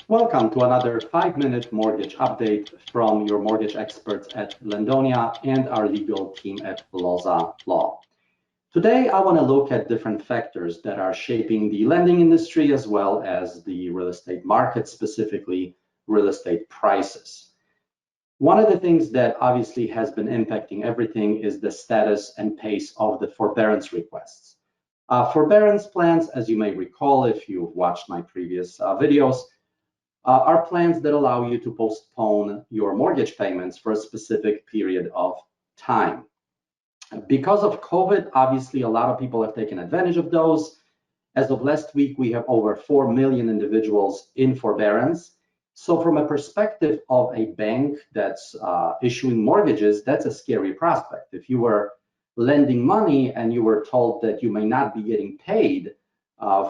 Welcome to another 5-minute mortgage update from your mortgage experts at Lendonia and our legal team at Loza Law. Today, I want to look at different factors that are shaping the lending industry as well as the real estate market, specifically real estate prices. One of the things that obviously has been impacting everything is the status and pace of the forbearance requests. Forbearance plans, as you may recall if you've watched my previous videos, are plans that allow you to postpone your mortgage payments for a specific period of time. Because of COVID, obviously, a lot of people have taken advantage of those. As of last week, we have over 4 million individuals in forbearance. So from a perspective of a bank that's issuing mortgages, that's a scary prospect. If you were lending money and you were told that you may not be getting paid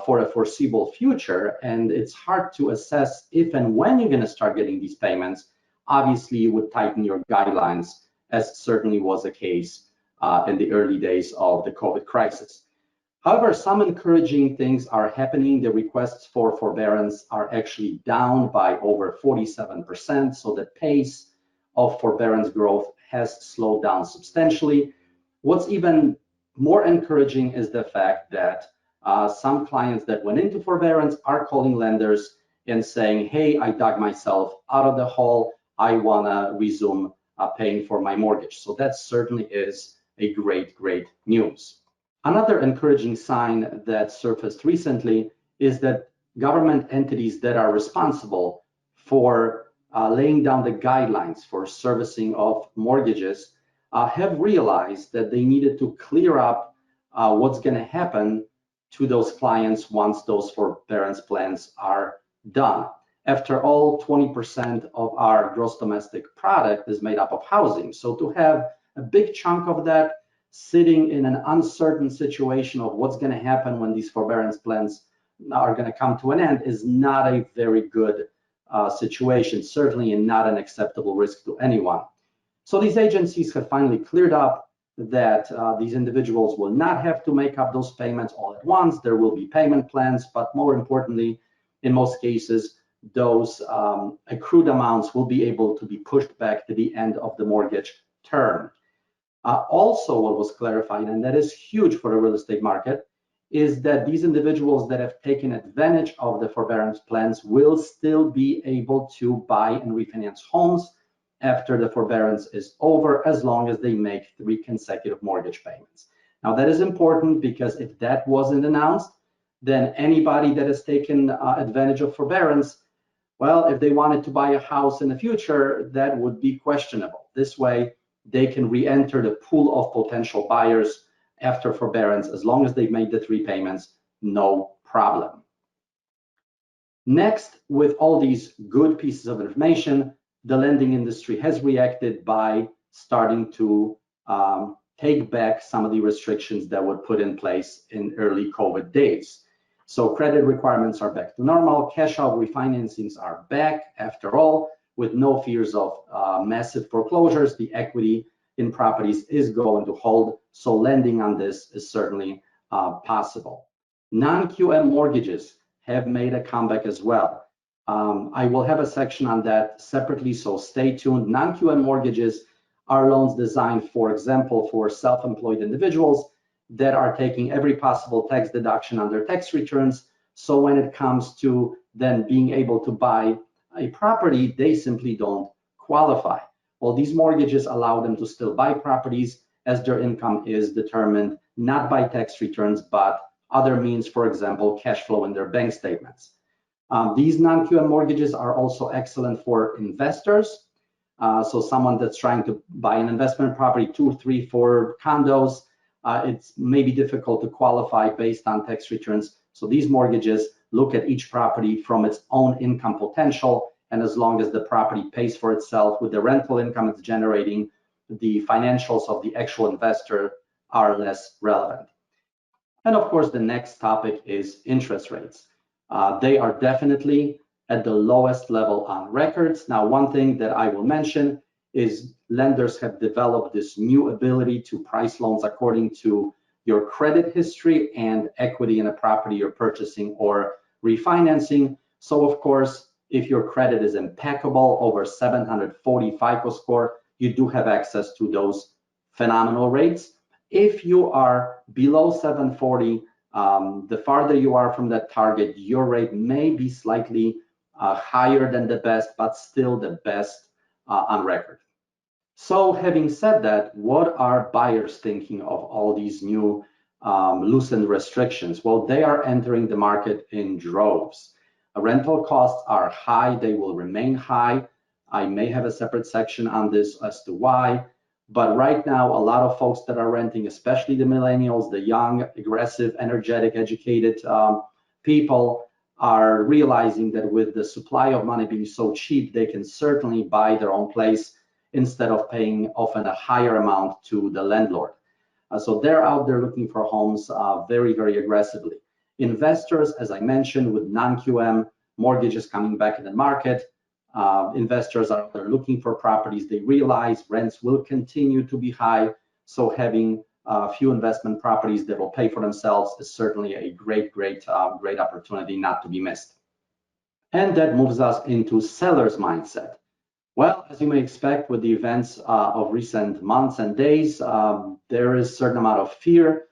for a foreseeable future, and it's hard to assess if and when you're going to start getting these payments, obviously you would tighten your guidelines, as certainly was the case in the early days of the COVID crisis. However, some encouraging things are happening. The requests for forbearance are actually down by over 47%, so the pace of forbearance growth has slowed down substantially. What's even more encouraging is the fact that some clients that went into forbearance are calling lenders and saying, hey, I dug myself out of the hole. I want to resume paying for my mortgage. So that certainly is a great news. Another encouraging sign that surfaced recently is that government entities that are responsible for laying down the guidelines for servicing of mortgages have realized that they needed to clear up what's going to happen to those clients once those forbearance plans are done. After all, 20% of our gross domestic product is made up of housing. So to have a big chunk of that sitting in an uncertain situation of what's going to happen when these forbearance plans are going to come to an end is not a very good situation, certainly not an acceptable risk to anyone. So these agencies have finally cleared up that these individuals will not have to make up those payments all at once. There will be payment plans, but more importantly, in most cases, those accrued amounts will be able to be pushed back to the end of the mortgage term. Also, what was clarified, and that is huge for the real estate market, is that these individuals that have taken advantage of the forbearance plans will still be able to buy and refinance homes after the forbearance is over, as long as they make 3 consecutive mortgage payments. Now, that is important because if that wasn't announced, then anybody that has taken advantage of forbearance, well, if they wanted to buy a house in the future, that would be questionable. This way, they can re-enter the pool of potential buyers after forbearance, as long as they've made the 3 payments, no problem. Next, with all these good pieces of information, the lending industry has reacted by starting to take back some of the restrictions that were put in place in early COVID days. So credit requirements are back to normal. Cash out refinancings are back after all, with no fears of massive foreclosures. The equity in properties is going to hold. So lending on this is certainly possible. Non-QM mortgages have made a comeback as well. I will have a section on that separately, so stay tuned. Non-QM mortgages are loans designed, for example, for self-employed individuals that are taking every possible tax deduction on their tax returns. So when it comes to then being able to buy a property, they simply don't qualify. Well, these mortgages allow them to still buy properties as their income is determined not by tax returns, but other means, for example, cash flow in their bank statements. These non-QM mortgages are also excellent for investors. So someone that's trying to buy an investment property, 2, 3, 4 condos, it's maybe difficult to qualify based on tax returns. So these mortgages look at each property from its own income potential, and as long as the property pays for itself with the rental income it's generating, the financials of the actual investor are less relevant. And of course, the next topic is interest rates. They are definitely at the lowest level on records. Now, one thing that I will mention is lenders have developed this new ability to price loans according to your credit history and equity in a property you're purchasing or refinancing. So of course, If your credit is impeccable, over 740 FICO score, you do have access to those phenomenal rates. If you are below 740, the farther you are from that target, your rate may be slightly higher than the best, but still the best on record. So having said that, what are buyers thinking of all these new loosened restrictions? Well, they are entering the market in droves. Rental costs are high. They will remain high. I may have a separate section on this as to why. But right now, a lot of folks that are renting, especially the millennials, the young, aggressive, energetic, educated people, are realizing that with the supply of money being so cheap, they can certainly buy their own place instead of paying often a higher amount to the landlord. So they're out there looking for homes very, very aggressively. Investors, as I mentioned, with non-QM mortgages coming back in the market, investors are out there looking for properties. They realize rents will continue to be high, so having a few investment properties that will pay for themselves is certainly a great opportunity not to be missed. And that moves us into seller's mindset. Well, as you may expect with the events of recent months and days, there is a certain amount of fear.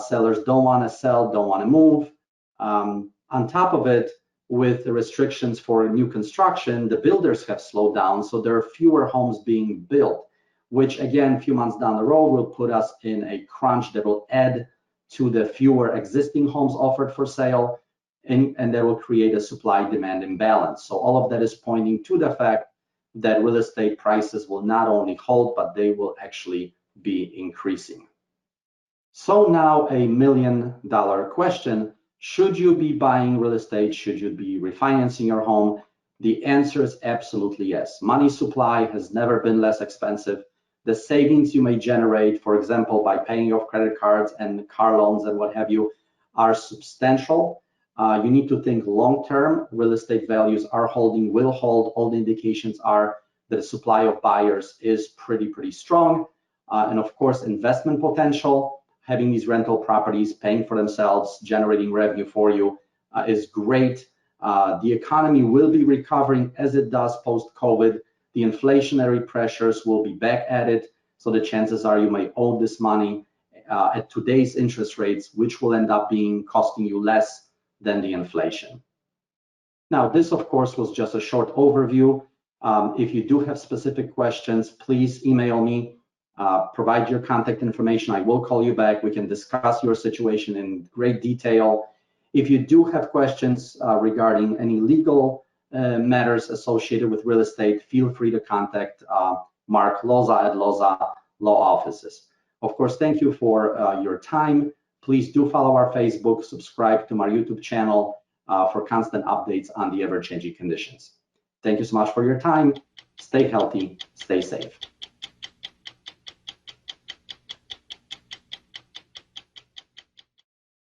Sellers don't want to sell, don't want to move. On top of it, with the restrictions for new construction, the builders have slowed down, so there are fewer homes being built, which again, a few months down the road will put us in a crunch that will add to the fewer existing homes offered for sale, and that will create a supply-demand imbalance. So all of that is pointing to the fact that real estate prices will not only hold, but they will actually be increasing. So now a $1 million question: should you be buying real estate? Should you be refinancing your home? The answer is absolutely yes. Money supply has never been less expensive. The savings you may generate, for example, by paying off credit cards and car loans and what have you, are substantial. You need to think long-term. Real estate values are holding, will hold. All the indications are that the supply of buyers is pretty strong. And of course, investment potential, having these rental properties paying for themselves, generating revenue for you is great. The economy will be recovering as it does post-COVID. The inflationary pressures will be back at it. So the chances are you may owe this money at today's interest rates, which will end up being costing you less than the inflation. Now, this of course was just a short overview. If you do have specific questions, please email me, provide your contact information. I will call you back. We can discuss your situation in great detail. If you do have questions regarding any legal matters associated with real estate, feel free to contact Mark Loza at Loza Law Offices. Of course, thank you for your time. Please do follow our Facebook, subscribe to our YouTube channel for constant updates on the ever-changing conditions. Thank you so much for your time. Stay healthy, stay safe.